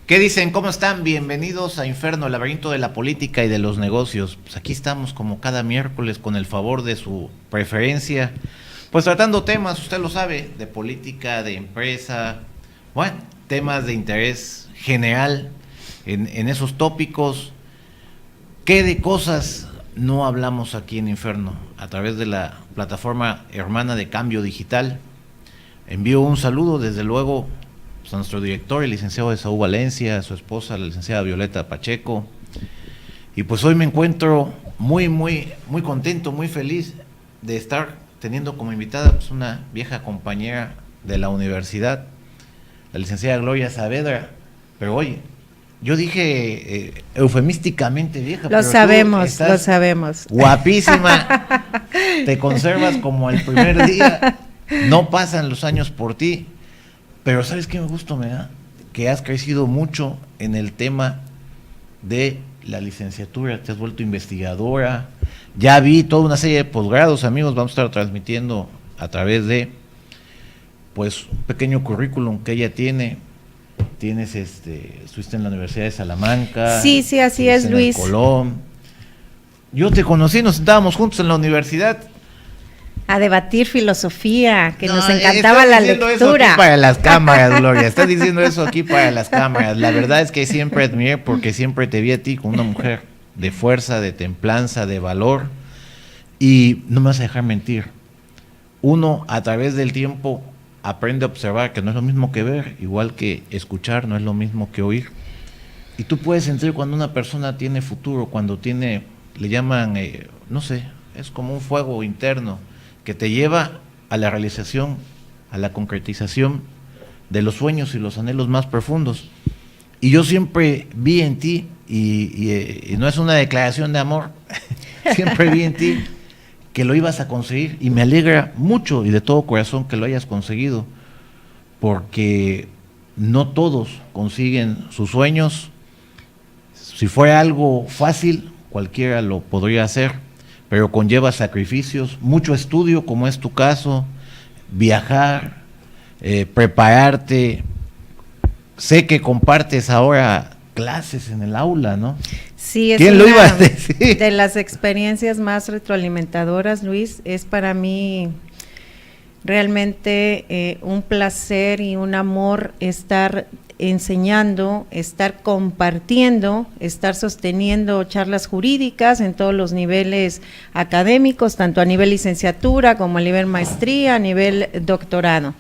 ¿Qué dicen? ¿Cómo están? Bienvenidos a Inferno, el laberinto de la política y de los negocios. Pues aquí estamos como cada miércoles con el favor de su preferencia, pues tratando temas, usted lo sabe, de política, de empresa, bueno, temas de interés general en esos tópicos. ¿Qué de cosas no hablamos aquí en Inferno? A través de la plataforma hermana de Cambio Digital. Envío un saludo desde luego a nuestro director, el licenciado Esaú Valencia, a su esposa, la licenciada Violeta Pacheco. Y pues hoy me encuentro muy contento, muy feliz de estar teniendo como invitada pues una vieja compañera de la universidad, la licenciada Gloria Saavedra. Pero oye, yo dije eufemísticamente vieja. Lo sabemos. Guapísima, te conservas como el primer día, no pasan los años por ti. Pero ¿sabes qué gusto me da? Que has crecido mucho en el tema de la licenciatura, te has vuelto investigadora. Ya vi toda una serie de posgrados, amigos, vamos a estar transmitiendo a través de pues un pequeño currículum que ella tiene. Tienes estuviste en la Universidad de Salamanca. Sí, así es, Luis. Colón. Yo te conocí, nos sentábamos juntos en la universidad a debatir filosofía, que nos encantaba la lectura. Eso aquí para las cámaras, Gloria, estás diciendo eso aquí para las cámaras. La verdad es que siempre admiré, porque siempre te vi a ti como una mujer de fuerza, de templanza, de valor, y no me vas a dejar mentir. Uno a través del tiempo aprende a observar que no es lo mismo que ver, igual que escuchar no es lo mismo que oír. Y tú puedes sentir cuando una persona tiene futuro, cuando tiene, le llaman, no sé, es como un fuego interno que te lleva a la realización, a la concretización de los sueños y los anhelos más profundos. Y yo siempre vi en ti, y no es una declaración de amor, siempre vi en ti que lo ibas a conseguir, y me alegra mucho y de todo corazón que lo hayas conseguido, porque no todos consiguen sus sueños. Si fuera algo fácil, cualquiera lo podría hacer, pero conlleva sacrificios, mucho estudio, como es tu caso, viajar, prepararte. Sé que compartes ahora clases en el aula, ¿no? Sí, es ¿Quién lo iba a decir? De las experiencias más retroalimentadoras, Luis. Es para mí realmente un placer y un amor estar enseñando, estar compartiendo, estar sosteniendo charlas jurídicas en todos los niveles académicos, tanto a nivel licenciatura como a nivel maestría, a nivel doctorado.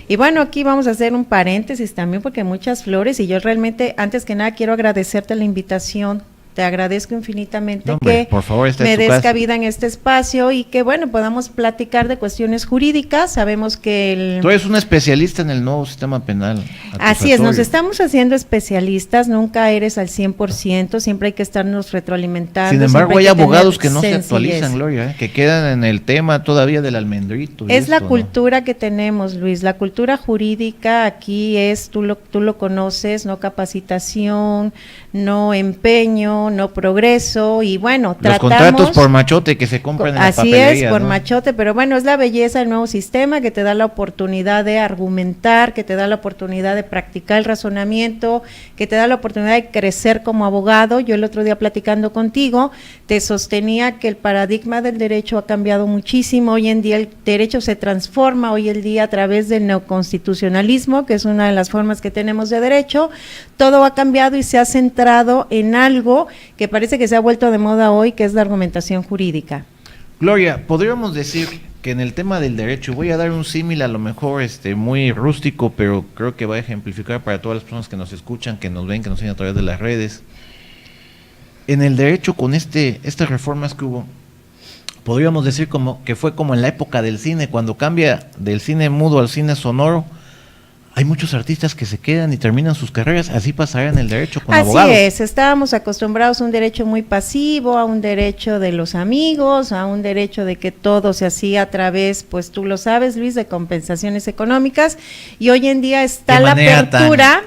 Y bueno, aquí vamos a hacer un paréntesis también, porque muchas flores, y yo realmente, antes que nada, quiero agradecerte la invitación. Te agradezco infinitamente que por favor, me des cabida en este espacio y que, bueno, podamos platicar de cuestiones jurídicas. Sabemos que tú eres una especialista en el nuevo sistema penal. Así es, nos estamos haciendo especialistas, nunca eres al 100%, siempre hay que estarnos retroalimentando. Sin embargo, hay abogados que no se actualizan, Gloria, que quedan en el tema todavía del almendrito. Es la cultura que tenemos, Luis, la cultura jurídica aquí es, tú lo conoces, no capacitación, no empeño, no progreso, y bueno, los contratos por machote que se compran en la papelería. Así es, por machote, pero bueno, es la belleza del nuevo sistema, que te da la oportunidad de argumentar, que te da la oportunidad de practicar el razonamiento, que te da la oportunidad de crecer como abogado. Yo el otro día platicando contigo, te sostenía que el paradigma del derecho ha cambiado muchísimo. Hoy en día el derecho se transforma, hoy el día a través del neoconstitucionalismo, que es una de las formas que tenemos de derecho. Todo ha cambiado y se ha centrado en algo que parece que se ha vuelto de moda hoy, que es la argumentación jurídica. Gloria, podríamos decir que en el tema del derecho, voy a dar un símil a lo mejor muy rústico, pero creo que va a ejemplificar para todas las personas que nos escuchan, que nos ven, que nos siguen a través de las redes. En el derecho, con estas reformas que hubo, podríamos decir como que fue como en la época del cine, cuando cambia del cine mudo al cine sonoro. Hay muchos artistas que se quedan y terminan sus carreras, así pasará en el derecho con abogados. Así es, estábamos acostumbrados a un derecho muy pasivo, a un derecho de los amigos, a un derecho de que todo se hacía a través, pues tú lo sabes, Luis, de compensaciones económicas, y hoy en día está la apertura.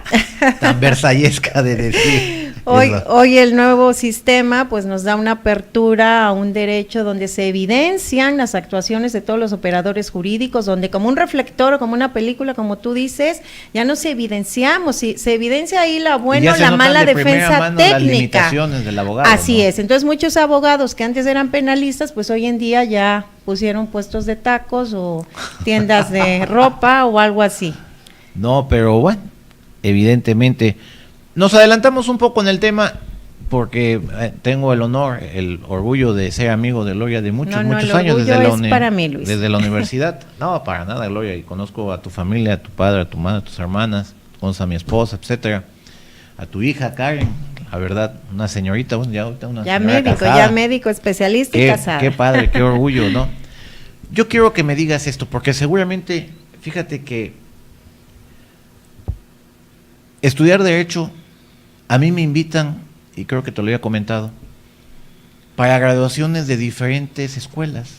Tan versallesca de decir. Hoy el nuevo sistema pues nos da una apertura a un derecho donde se evidencian las actuaciones de todos los operadores jurídicos, donde como un reflector o como una película, como tú dices, ya no se evidenciamos, se evidencia ahí la buena o la mala defensa técnica. Las limitaciones del abogado, así ¿no? es, entonces muchos abogados que antes eran penalistas, pues hoy en día ya pusieron puestos de tacos o tiendas de ropa o algo así. No, pero bueno, evidentemente nos adelantamos un poco en el tema porque tengo el honor, el orgullo de ser amigo de Gloria de muchos años desde la universidad. No, para nada, Gloria, y conozco a tu familia, a tu padre, a tu madre, a tus hermanas, conoces a mi esposa, etcétera, a tu hija Karen, la verdad, una señorita, bueno, ya ahorita una señora casada. Ya médico, especialista y casada. Qué padre, qué orgullo, ¿no? Yo quiero que me digas esto, porque seguramente, fíjate que estudiar derecho, a mí me invitan, y creo que te lo había comentado, para graduaciones de diferentes escuelas.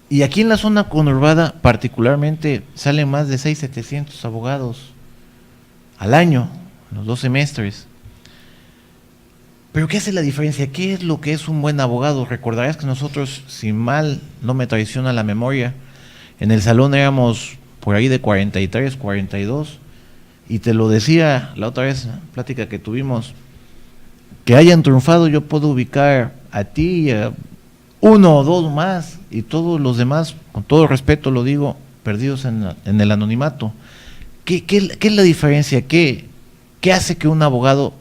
Y aquí en la zona conurbada, particularmente, salen más de 600-700 abogados al año, en los 2 semestres. Pero ¿qué hace la diferencia? ¿Qué es lo que es un buen abogado? Recordarás que nosotros, si mal no me traiciona la memoria, en el salón éramos por ahí de 43, 42, y te lo decía la otra vez, plática que tuvimos, que hayan triunfado, yo puedo ubicar a ti y a 1 o 2 más, y todos los demás, con todo respeto lo digo, perdidos en el anonimato. ¿Qué es la diferencia? ¿Qué hace que un abogado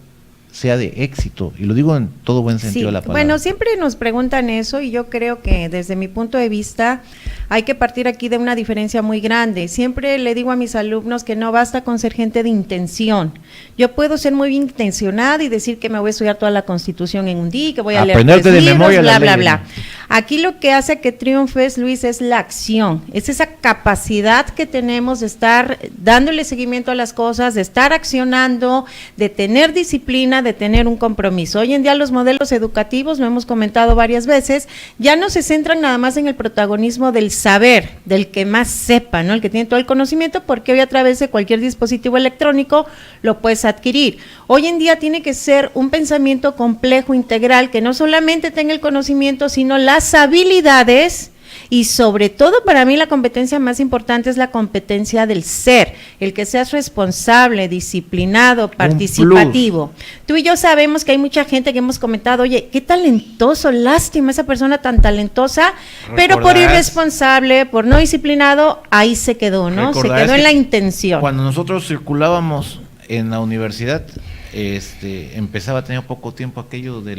sea de éxito? Y lo digo en todo buen sentido de la palabra. Bueno, siempre nos preguntan eso y yo creo que desde mi punto de vista hay que partir aquí de una diferencia muy grande. Siempre le digo a mis alumnos que no basta con ser gente de intención. Yo puedo ser muy bien intencionada y decir que me voy a estudiar toda la Constitución en un día, que voy a leer 3 libros, de memoria bla, bla, bla. Aquí lo que hace que triunfes, Luis, es la acción, es esa capacidad que tenemos de estar dándole seguimiento a las cosas, de estar accionando, de tener disciplina, de tener un compromiso. Hoy en día los modelos educativos, lo hemos comentado varias veces, ya no se centran nada más en el protagonismo del saber, del que más sepa, ¿no? El que tiene todo el conocimiento, porque hoy a través de cualquier dispositivo electrónico lo puedes adquirir. Hoy en día tiene que ser un pensamiento complejo, integral, que no solamente tenga el conocimiento, sino las habilidades. Y sobre todo para mí la competencia más importante es la competencia del ser, el que seas responsable, disciplinado, participativo. Tú y yo sabemos que hay mucha gente que hemos comentado, oye, qué talentoso, lástima esa persona tan talentosa, pero por irresponsable, por no disciplinado, ahí se quedó, ¿no? Se quedó en la intención. Cuando nosotros circulábamos en la universidad, empezaba a tener poco tiempo aquello de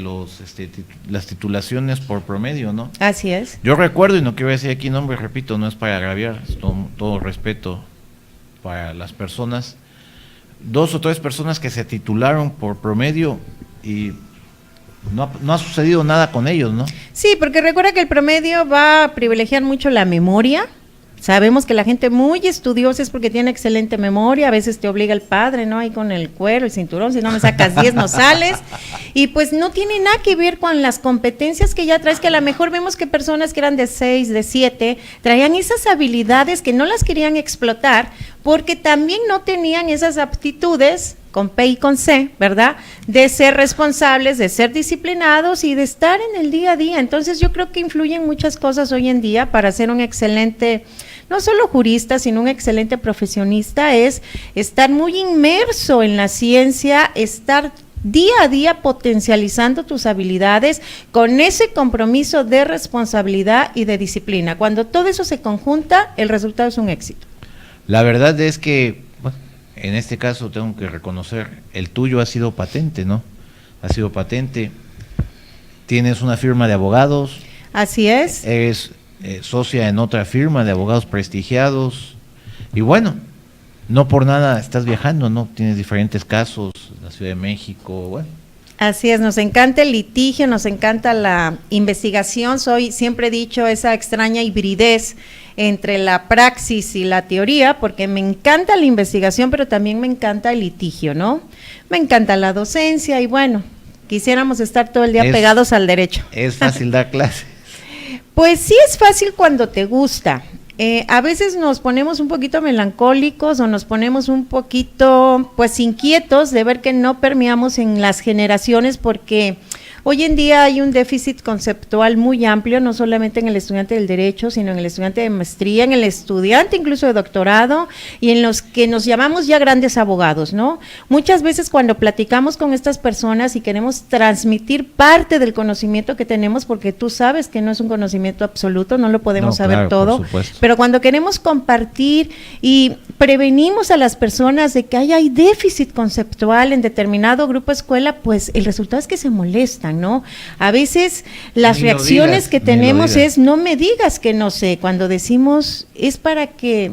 las titulaciones por promedio, ¿no? Así es. Yo recuerdo, y no quiero decir aquí nombre, repito, no es para agraviar, es todo respeto para las personas, 2 o 3 personas que se titularon por promedio y no ha sucedido nada con ellos, ¿no? Sí, porque recuerda que el promedio va a privilegiar mucho la memoria. Sabemos que la gente muy estudiosa es porque tiene excelente memoria, a veces te obliga el padre, ¿no? Ahí con el cuero, el cinturón, si no me sacas 10 no sales, y pues no tiene nada que ver con las competencias que ya traes, que a lo mejor vemos que personas que eran de 6, de 7, traían esas habilidades que no las querían explotar, porque también no tenían esas aptitudes, con P y con C, ¿verdad?, de ser responsables, de ser disciplinados y de estar en el día a día. Entonces yo creo que influyen muchas cosas hoy en día para ser un excelente, no solo jurista, sino un excelente profesionista, es estar muy inmerso en la ciencia, estar día a día potencializando tus habilidades con ese compromiso de responsabilidad y de disciplina. Cuando todo eso se conjunta, el resultado es un éxito. La verdad es que, bueno, en este caso tengo que reconocer, el tuyo ha sido patente, ¿no? Ha sido patente. Tienes una firma de abogados. Así es. Eres socia en otra firma de abogados prestigiados. Y bueno, no por nada estás viajando, ¿no? Tienes diferentes casos, la Ciudad de México, bueno. Así es, nos encanta el litigio, nos encanta la investigación. Siempre he dicho esa extraña hibridez entre la praxis y la teoría, porque me encanta la investigación, pero también me encanta el litigio, ¿no? Me encanta la docencia y bueno, quisiéramos estar todo el día pegados al derecho. ¿Es fácil dar clases? Pues sí es fácil cuando te gusta. A veces nos ponemos un poquito melancólicos o nos ponemos un poquito, pues, inquietos de ver que no permeamos en las generaciones, porque hoy en día hay un déficit conceptual muy amplio, no solamente en el estudiante del derecho, sino en el estudiante de maestría, en el estudiante incluso de doctorado y en los que nos llamamos ya grandes abogados, ¿no? Muchas veces cuando platicamos con estas personas y queremos transmitir parte del conocimiento que tenemos, porque tú sabes que no es un conocimiento absoluto, no lo podemos saber todo, pero cuando queremos compartir y prevenimos a las personas de que hay déficit conceptual en determinado grupo escuela, pues el resultado es que se molestan, ¿no? A veces las reacciones que tenemos es, no me digas que no sé, cuando decimos es para que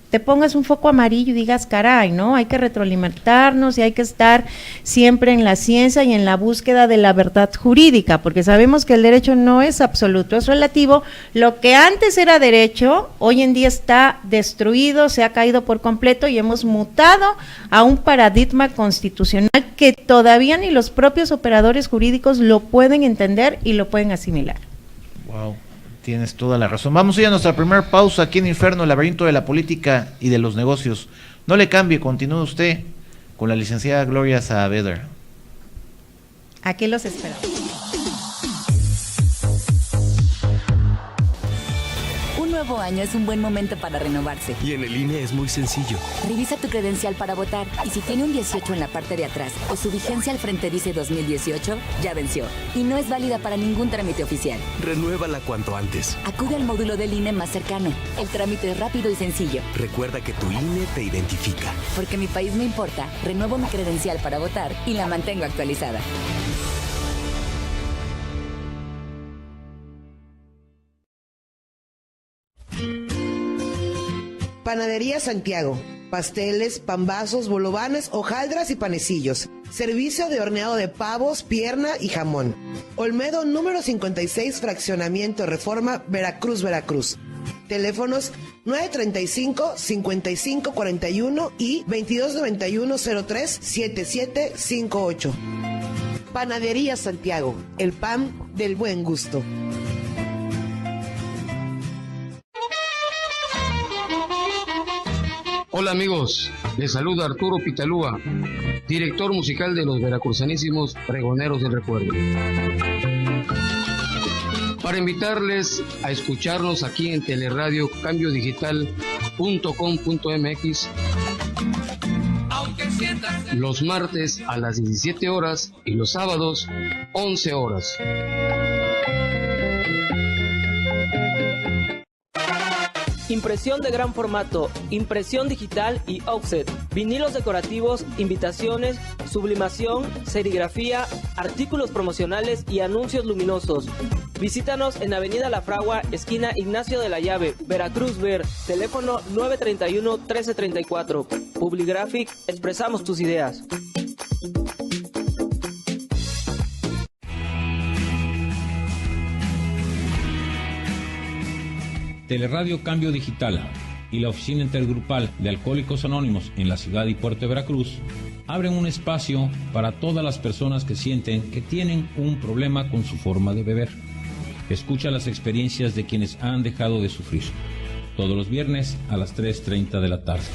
te pongas un foco amarillo y digas, caray, ¿no? Hay que retroalimentarnos y hay que estar siempre en la ciencia y en la búsqueda de la verdad jurídica, porque sabemos que el derecho no es absoluto, es relativo. Lo que antes era derecho, hoy en día está destruido, se ha caído por completo y hemos mutado a un paradigma constitucional que todavía ni los propios operadores jurídicos lo pueden entender y lo pueden asimilar. Wow. Tienes toda la razón. Vamos a ir a nuestra primera pausa aquí en Inferno, el laberinto de la política y de los negocios. No le cambie, continúe usted con la licenciada Gloria Saavedra. Aquí los esperamos. Un nuevo año es un buen momento para renovarse. Y en el INE es muy sencillo. Revisa tu credencial para votar y si tiene un 18 en la parte de atrás o su vigencia al frente dice 2018, ya venció y no es válida para ningún trámite oficial. Renuévala cuanto antes. Acude al módulo del INE más cercano. El trámite es rápido y sencillo. Recuerda que tu INE te identifica. Porque mi país me importa, renuevo mi credencial para votar y la mantengo actualizada. Panadería Santiago, pasteles, pambazos, bolovanes, hojaldras y panecillos. Servicio de horneado de pavos, pierna y jamón. Olmedo número 56, Fraccionamiento Reforma, Veracruz, Veracruz. Teléfonos 935-5541 y 2291-03-7758. Panadería Santiago, el pan del buen gusto. Hola amigos, les saluda Arturo Pitalúa, director musical de los veracruzanísimos Pregoneros del Recuerdo. Para invitarles a escucharnos aquí en Teleradio cambiodigital.com.mx los martes a las 17 horas y los sábados 11 horas. Impresión de gran formato, impresión digital y offset, vinilos decorativos, invitaciones, sublimación, serigrafía, artículos promocionales y anuncios luminosos. Visítanos en Avenida La Fragua, esquina Ignacio de la Llave, Veracruz Ver, teléfono 931-1334. Publigraphic, expresamos tus ideas. Teleradio Cambio Digital y la Oficina Intergrupal de Alcohólicos Anónimos en la ciudad y puerto de Veracruz abren un espacio para todas las personas que sienten que tienen un problema con su forma de beber. Escucha las experiencias de quienes han dejado de sufrir. Todos los viernes a las 3:30 de la tarde.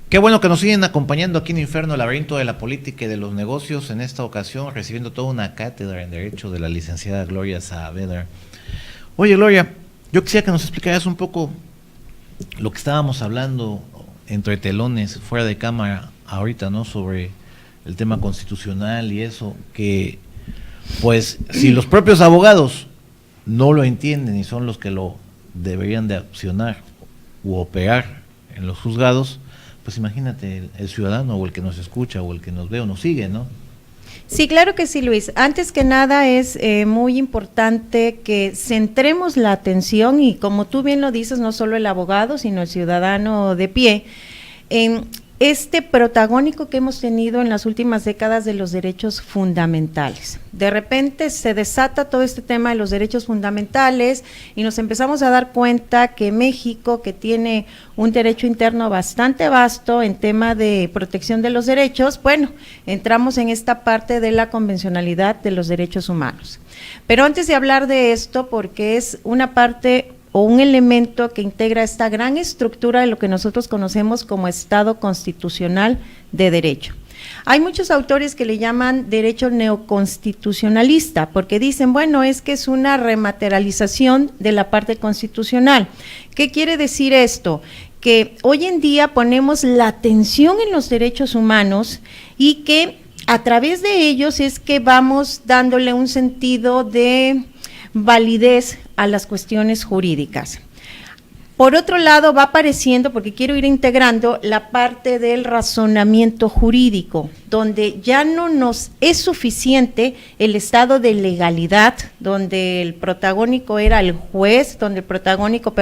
Qué bueno que nos siguen acompañando aquí en Inferno, el laberinto de la política y de los negocios. En esta ocasión recibiendo toda una cátedra en Derecho de la licenciada Gloria Saavedra. Oye, Gloria, yo quisiera que nos explicaras un poco lo que estábamos hablando entre telones, fuera de cámara, ahorita, ¿no? Sobre el tema constitucional y eso, que pues si los propios abogados no lo entienden y son los que lo deberían de accionar u operar en los juzgados, pues imagínate el ciudadano o el que nos escucha o el que nos ve o nos sigue, ¿no? Sí, claro que sí, Luis. Antes que nada es muy importante que centremos la atención y como tú bien lo dices, no solo el abogado, sino el ciudadano de pie, en este protagónico que hemos tenido en las últimas décadas de los derechos fundamentales. De repente se desata todo este tema de los derechos fundamentales y nos empezamos a dar cuenta que México, que tiene un derecho interno bastante vasto en tema de protección de los derechos, bueno, entramos en esta parte de la convencionalidad de los derechos humanos. Pero antes de hablar de esto, porque es una parte o un elemento que integra esta gran estructura de lo que nosotros conocemos como Estado constitucional de derecho. Hay muchos autores que le llaman derecho neoconstitucionalista, porque dicen, bueno, es que es una rematerialización de la parte constitucional. ¿Qué quiere decir esto? Que hoy en día ponemos la atención en los derechos humanos y que a través de ellos es que vamos dándole un sentido de validez a las cuestiones jurídicas. Por otro lado, va apareciendo, porque quiero ir integrando, la parte del razonamiento jurídico, donde ya no nos es suficiente el estado de legalidad, donde el protagónico era el juez, donde el protagónico,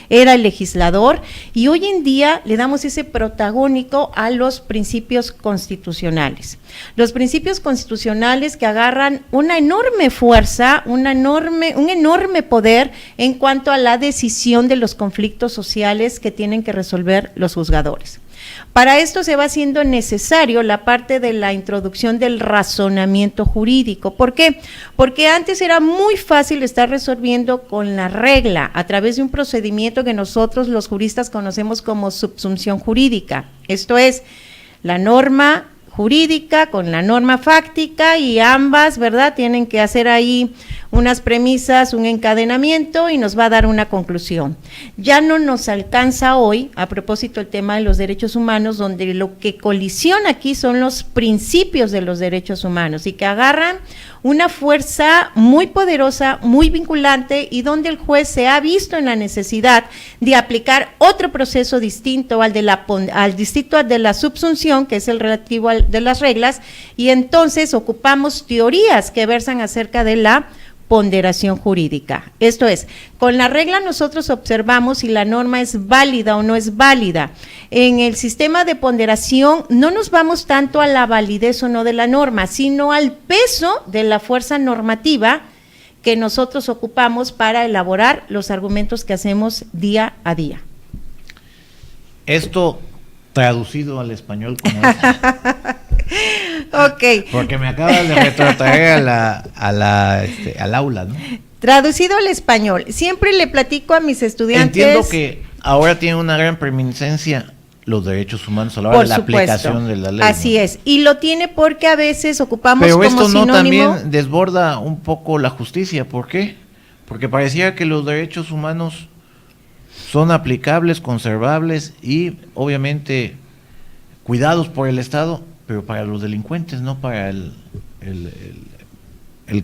era el legislador, y hoy en día le damos ese protagónico a los principios constitucionales. Los principios constitucionales que agarran una enorme fuerza, un enorme poder en cuanto a la decisión de los conflictos sociales que tienen que resolver los juzgadores. Para esto se va haciendo necesario la parte de la introducción del razonamiento jurídico. ¿Por qué? Porque antes era muy fácil estar resolviendo con la regla a través de un procedimiento que nosotros los juristas conocemos como subsunción jurídica. Esto es, la norma jurídica con la norma fáctica y ambas, ¿verdad?, tienen que hacer ahí unas premisas, un encadenamiento y nos va a dar una conclusión. Ya no nos alcanza hoy, a propósito del tema de los derechos humanos, donde lo que colisiona aquí son los principios de los derechos humanos y que agarran una fuerza muy poderosa, muy vinculante y donde el juez se ha visto en la necesidad de aplicar otro proceso distinto al de la subsunción, que es el relativo al de las reglas, y entonces ocupamos teorías que versan acerca de la ponderación jurídica. Esto es, con la regla nosotros observamos si la norma es válida o no es válida. En el sistema de ponderación no nos vamos tanto a la validez o no de la norma, sino al peso de la fuerza normativa que nosotros ocupamos para elaborar los argumentos que hacemos día a día. Esto traducido al español como es. Ok. Porque me acabas de retrotraer al aula, ¿no? Traducido al español, siempre le platico a mis estudiantes. Entiendo que ahora tiene una gran preeminencia los derechos humanos a la hora de la aplicación de la ley. Así es, y lo tiene porque a veces ocupamos pero como esto no sinónimo. También desborda un poco la justicia. ¿Por qué? Porque parecía que los derechos humanos son aplicables, conservables y obviamente cuidados por el Estado, pero para los delincuentes, no para el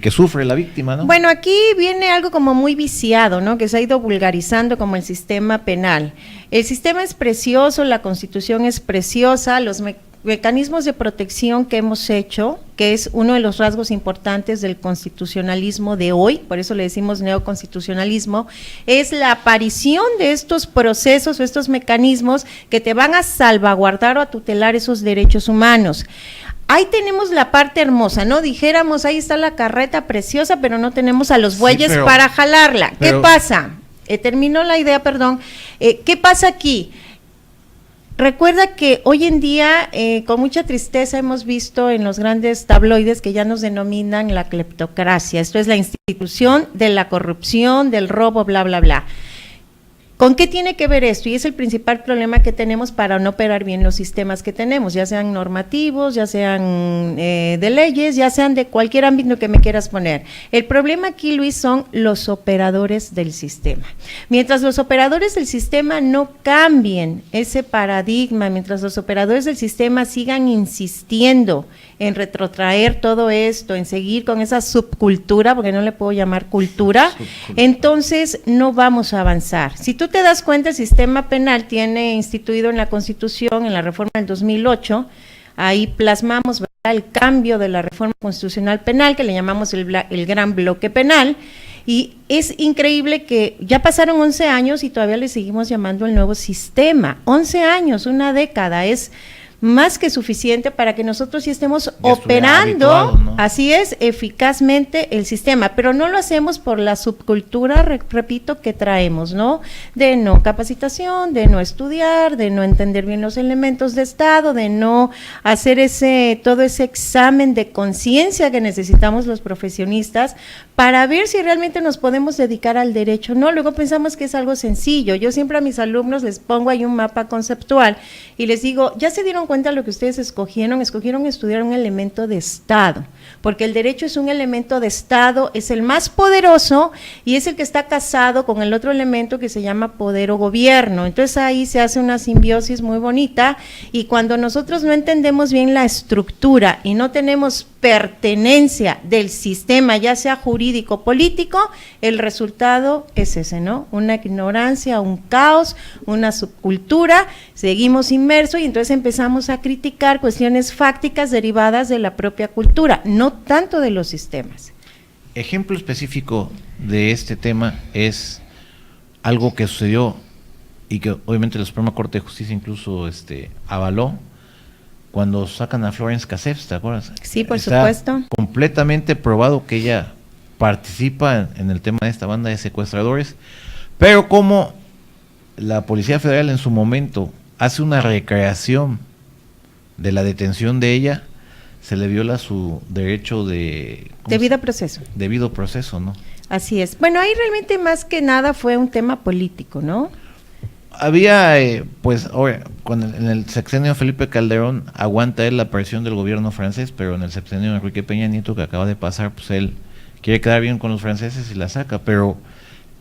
que sufre, la víctima, ¿no? Bueno, aquí viene algo como muy viciado, ¿no?, que se ha ido vulgarizando como el sistema penal. El sistema es precioso, la Constitución es preciosa, los mecanismos de protección que hemos hecho, que es uno de los rasgos importantes del constitucionalismo de hoy, por eso le decimos neoconstitucionalismo, es la aparición de estos procesos o estos mecanismos que te van a salvaguardar o a tutelar esos derechos humanos. Ahí tenemos la parte hermosa, ¿no? Dijéramos, ahí está la carreta preciosa, pero no tenemos a los bueyes para jalarla. ¿Qué pasa? Terminó la idea, perdón. ¿Qué pasa aquí? Recuerda que hoy en día, con mucha tristeza, hemos visto en los grandes tabloides que ya nos denominan la cleptocracia. Esto es la institución de la corrupción, del robo, bla, bla, bla. ¿Con qué tiene que ver esto? Y es el principal problema que tenemos para no operar bien los sistemas que tenemos, ya sean normativos, ya sean de leyes, ya sean de cualquier ámbito que me quieras poner. El problema aquí, Luis, son los operadores del sistema. Mientras los operadores del sistema no cambien ese paradigma, mientras los operadores del sistema sigan insistiendo en retrotraer todo esto, en seguir con esa subcultura, porque no le puedo llamar cultura, entonces no vamos a avanzar. Si tú te das cuenta, el sistema penal tiene instituido en la Constitución, en la reforma del 2008, ahí plasmamos, ¿verdad?, el cambio de la reforma constitucional penal, que le llamamos el gran bloque penal, y es increíble que ya pasaron 11 años y todavía le seguimos llamando el nuevo sistema. 11 años, una década, es más que suficiente para que nosotros sí estemos operando, ¿no?, así es, eficazmente el sistema, pero no lo hacemos por la subcultura, repito, que traemos, ¿no? De no capacitación, de no estudiar, de no entender bien los elementos de Estado, de no hacer todo ese examen de conciencia que necesitamos los profesionistas para ver si realmente nos podemos dedicar al derecho, ¿no? Luego pensamos que es algo sencillo. Yo siempre a mis alumnos les pongo ahí un mapa conceptual y les digo, ¿ya se dieron cuenta de lo que ustedes escogieron estudiar un elemento de Estado? Porque el derecho es un elemento de Estado, es el más poderoso y es el que está casado con el otro elemento que se llama poder o gobierno. Entonces ahí se hace una simbiosis muy bonita, y cuando nosotros no entendemos bien la estructura y no tenemos pertenencia del sistema, ya sea jurídico, político, el resultado es ese, ¿no? Una ignorancia, un caos, una subcultura, seguimos inmersos y entonces empezamos a criticar cuestiones fácticas derivadas de la propia cultura, no tanto de los sistemas. Ejemplo específico de este tema es algo que sucedió y que obviamente la Suprema Corte de Justicia incluso avaló, cuando sacan a Florence Cassés, ¿te acuerdas? Sí, por supuesto. Completamente probado que ella participa en el tema de esta banda de secuestradores, pero como la Policía Federal en su momento hace una recreación de la detención de ella, se le viola su derecho de debido proceso. Debido proceso, ¿no? Así es. Bueno, ahí realmente más que nada fue un tema político, ¿no? Había, pues, ahora, en el sexenio Felipe Calderón aguanta él la presión del gobierno francés, pero en el sexenio de Enrique Peña Nieto, que acaba de pasar, pues él quiere quedar bien con los franceses y la saca, pero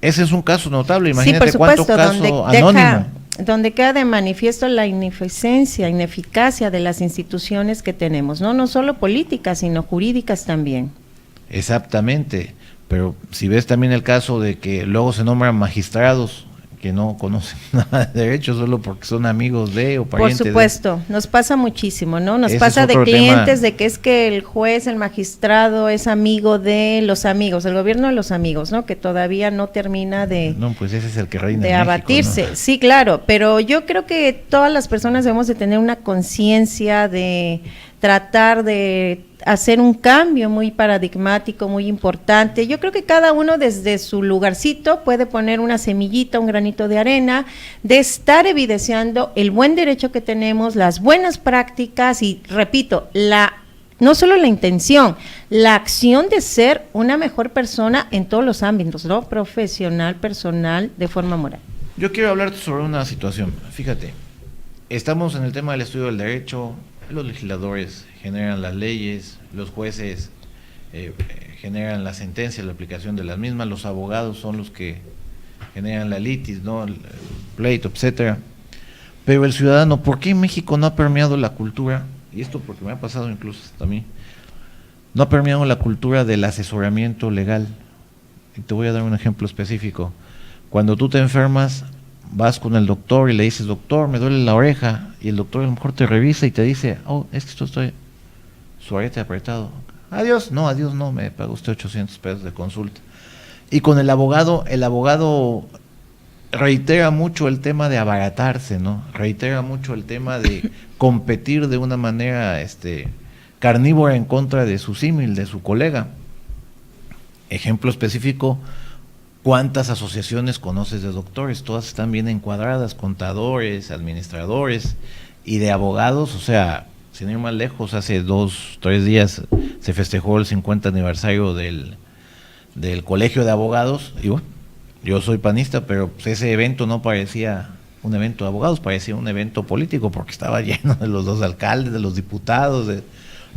ese es un caso notable, imagínate, sí, cuánto caso anónimo. Donde queda de manifiesto la ineficacia de las instituciones que tenemos, no solo políticas, sino jurídicas también. Exactamente, pero si ves también el caso de que luego se nombran magistrados que no conocen nada de derecho solo porque son amigos de o parientes. Por supuesto, nos pasa muchísimo, ¿no? Nos pasa de clientes de que es que el juez, el magistrado es amigo de los amigos, el gobierno de los amigos, ¿no? Que todavía no termina de... No, pues ese es el que reina de en abatirse, México, ¿no? Sí, claro, pero yo creo que todas las personas debemos de tener una conciencia de tratar de hacer un cambio muy paradigmático, muy importante. Yo creo que cada uno desde su lugarcito puede poner una semillita, un granito de arena, de estar evidenciando el buen derecho que tenemos, las buenas prácticas y, repito, no solo la intención, la acción de ser una mejor persona en todos los ámbitos, ¿no? Profesional, personal, de forma moral. Yo quiero hablarte sobre una situación. Fíjate, estamos en el tema del estudio del derecho. Los legisladores generan las leyes, los jueces generan las sentencias, la aplicación de las mismas, los abogados son los que generan la litis, ¿no? El pleito, etcétera. Pero el ciudadano, ¿por qué en México no ha permeado la cultura? Y esto porque me ha pasado incluso hasta a mí. No ha permeado la cultura del asesoramiento legal. Y te voy a dar un ejemplo específico. Cuando tú te enfermas, vas con el doctor y le dices, doctor, me duele la oreja, y el doctor a lo mejor te revisa y te dice, oh, es que estoy su arete apretado. Adiós, no, me paga usted 800 pesos de consulta. Y con el abogado reitera mucho el tema de abaratarse, ¿no? Reitera mucho el tema de competir de una manera carnívora en contra de su símil, de su colega. Ejemplo específico, ¿cuántas asociaciones conoces de doctores? Todas están bien encuadradas, contadores, administradores y de abogados. O sea, sin ir más lejos, hace 2-3 días se festejó el 50 aniversario del Colegio de Abogados. Y bueno, yo soy panista, pero pues ese evento no parecía un evento de abogados, parecía un evento político porque estaba lleno de los dos alcaldes, de los diputados.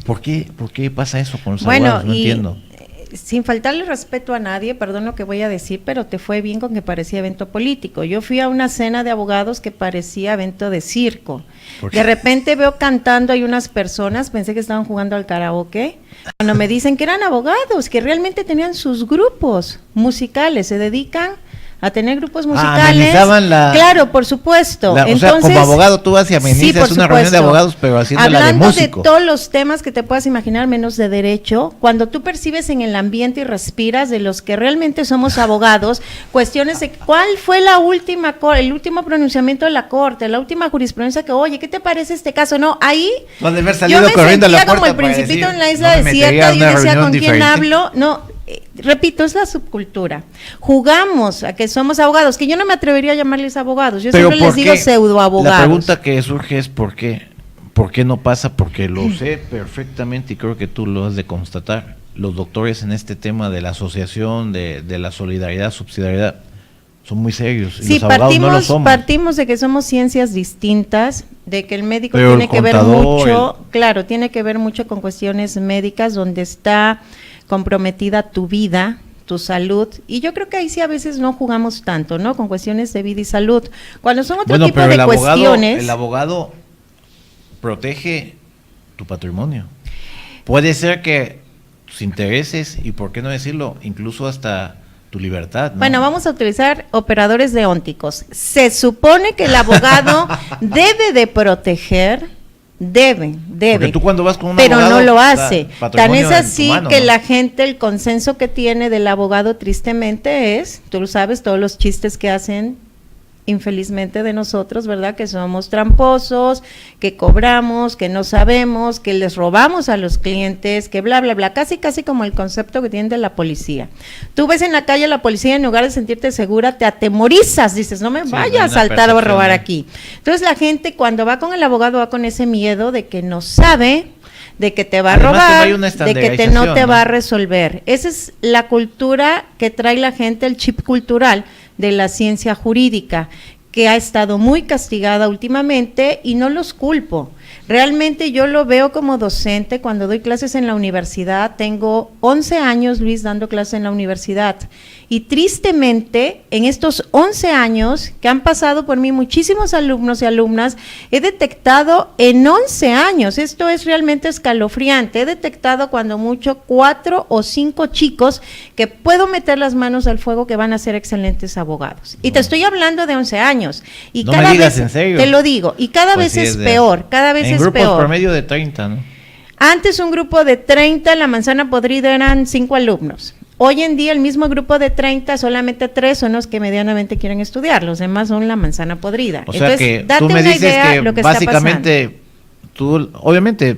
¿Por qué pasa eso con los abogados? No entiendo. Sin faltarle respeto a nadie, perdón lo que voy a decir, pero te fue bien con que parecía evento político. Yo fui a una cena de abogados que parecía evento de circo. De repente veo cantando, hay unas personas, pensé que estaban jugando al karaoke, cuando me dicen que eran abogados, que realmente tenían sus grupos musicales, se dedican a tener grupos musicales. Amenizaban claro, por supuesto. Entonces, o sea, como abogado tú vas y amenizas una reunión de abogados, pero haciéndola de músico. Hablando de todos los temas que te puedas imaginar, menos de derecho, cuando tú percibes en el ambiente y respiras de los que realmente somos abogados, cuestiones de cuál fue el último pronunciamiento de la corte, la última jurisprudencia que, oye, ¿qué te parece este caso? No, ahí yo me sentía como el principito en la isla desierta, yo decía, ¿con quién hablo? No, repito, es la subcultura. Jugamos a que somos abogados, que yo no me atrevería a llamarles abogados, yo siempre les digo pseudoabogados. La pregunta que surge es ¿por qué? ¿Por qué no pasa? Porque lo sé perfectamente y creo que tú lo has de constatar. Los doctores en este tema de la asociación, de la solidaridad, subsidiariedad, son muy serios. Y sí, los abogados no lo somos. Partimos de que somos ciencias distintas, de que el médico tiene que ver mucho, claro, tiene que ver mucho con cuestiones médicas donde está comprometida tu vida, tu salud, y yo creo que ahí sí a veces no jugamos tanto, ¿no? Con cuestiones de vida y salud. Cuando son otro tipo de cuestiones. El abogado protege tu patrimonio. Puede ser que tus intereses, y por qué no decirlo, incluso hasta tu libertad, ¿no? Bueno, vamos a utilizar operadores deónticos. Se supone que el abogado debe de proteger, debe. Porque tú cuando vas con un pero abogado, no lo hace. Tan es así mano, que ¿no? la gente, el consenso que tiene del abogado tristemente es, tú lo sabes, todos los chistes que hacen infelizmente de nosotros, ¿verdad? Que somos tramposos, que cobramos, que no sabemos, que les robamos a los clientes, que bla, bla, bla, casi como el concepto que tienen de la policía. Tú ves en la calle a la policía, en lugar de sentirte segura, te atemorizas, dices, no me vaya a asaltar o a robar aquí. Entonces la gente cuando va con el abogado va con ese miedo de que no sabe, de que te va a robar, de que no te va a resolver. Esa es la cultura que trae la gente, el chip cultural de la ciencia jurídica, que ha estado muy castigada últimamente y no los culpo. Realmente yo lo veo como docente cuando doy clases en la universidad, tengo 11 años, Luis, dando clases en la universidad, y tristemente en estos 11 años que han pasado por mí muchísimos alumnos y alumnas, he detectado en 11 años, esto es realmente escalofriante, he detectado cuando mucho 4 o 5 chicos que puedo meter las manos al fuego que van a ser excelentes abogados. Y te estoy hablando de 11 años. Y no cada me digas vez, en serio. te lo digo, y cada vez es peor, cada vez es peor. En grupos promedio de 30, ¿no? Antes un grupo de 30, la manzana podrida eran 5 alumnos. Hoy en día el mismo grupo de 30, solamente 3 son los que medianamente quieren estudiar, los demás son la manzana podrida. O sea, entonces, que date tú me una dices idea que lo que básicamente tú, obviamente,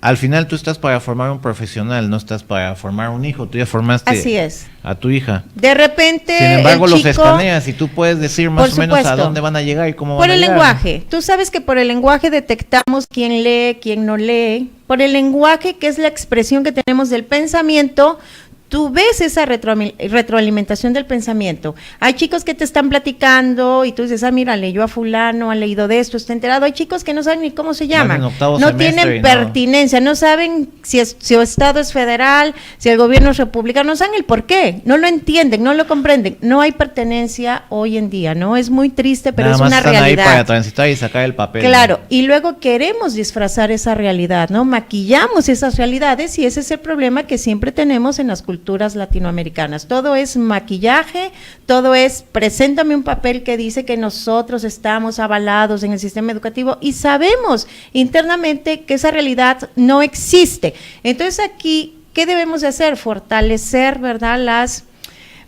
al final tú estás para formar un profesional, no estás para formar un hijo, tú ya formaste Así es. a tu hija. De repente sin embargo, el los chico, escaneas y tú puedes decir más o menos a dónde van a llegar y cómo van a llegar. Por el lenguaje, tú sabes que por el lenguaje detectamos quién lee, quién no lee, por el lenguaje que es la expresión que tenemos del pensamiento, tú ves esa retroalimentación del pensamiento. Hay chicos que te están platicando y tú dices, mira, leyó a fulano, ha leído de esto, está enterado. Hay chicos que no saben ni cómo se llaman, no tienen pertinencia, no saben si el Estado es federal, si el gobierno es republicano, no saben el por qué, no lo entienden, no lo comprenden. No hay pertenencia hoy en día, ¿no? Es muy triste, pero nada es una están realidad. Ahí para transitar y sacar el papel. Claro, ¿no? Y luego queremos disfrazar esa realidad, ¿no? Maquillamos esas realidades y ese es el problema que siempre tenemos en las culturas latinoamericanas. Todo es maquillaje, todo es preséntame un papel que dice que nosotros estamos avalados en el sistema educativo y sabemos internamente que esa realidad no existe. Entonces aquí, ¿qué debemos de hacer? Fortalecer, ¿verdad?, las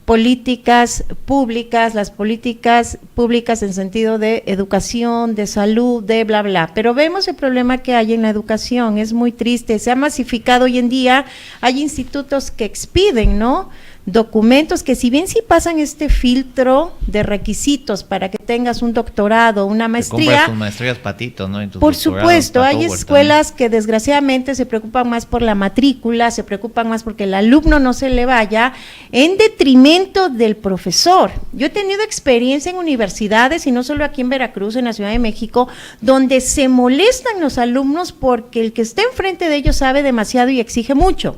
políticas públicas en sentido de educación, de salud, de bla, bla. Pero vemos el problema que hay en la educación, es muy triste, se ha masificado hoy en día, hay institutos que expiden, ¿no?, documentos que si bien sí pasan este filtro de requisitos para que tengas un doctorado, una maestría. Compras tus maestrías patito, ¿no? Por supuesto, hay escuelas que desgraciadamente se preocupan más por la matrícula, se preocupan más porque el alumno no se le vaya, en detrimento del profesor. Yo he tenido experiencia en universidades, y no solo aquí en Veracruz, en la Ciudad de México, donde se molestan los alumnos porque el que está enfrente de ellos sabe demasiado y exige mucho.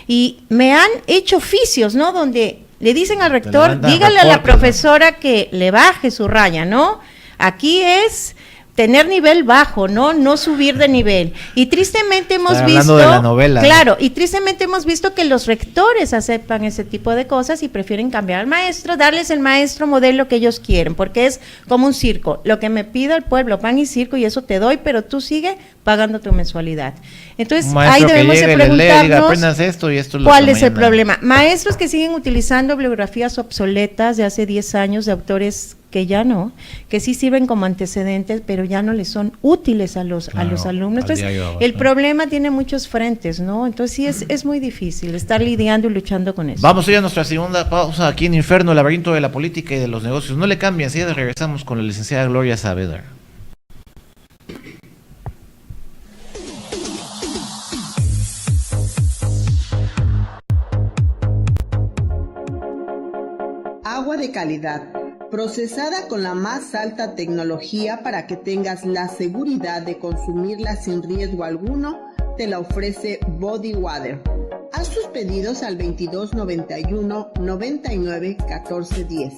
Y me han hecho oficios, ¿no?, donde le dicen al rector, dígale a la profesora que le baje su raya, ¿no? Aquí es tener nivel bajo, no subir de nivel. Y tristemente hemos Está visto, hablando de la novela, claro, ¿no? y tristemente hemos visto que los rectores aceptan ese tipo de cosas y prefieren cambiar al maestro, darles el maestro modelo que ellos quieren, porque es como un circo. Lo que me pida el pueblo, pan y circo, y eso te doy, pero tú sigue pagando tu mensualidad. Entonces, ahí debemos de preguntarnos aprendas esto y esto cuál es el problema. Maestros que siguen utilizando bibliografías obsoletas de hace 10 años de autores que ya no, que sí sirven como antecedentes, pero ya no les son útiles a los alumnos. Entonces, el problema tiene muchos frentes, ¿no? Entonces, sí es muy difícil estar lidiando y luchando con eso. Vamos a nuestra segunda pausa aquí en Inferno, el laberinto de la política y de los negocios. No le cambien, enseguida regresamos con la licenciada Gloria Saavedra. Agua de calidad, procesada con la más alta tecnología para que tengas la seguridad de consumirla sin riesgo alguno, te la ofrece Body Water. Haz tus pedidos al 2291 99 14 10.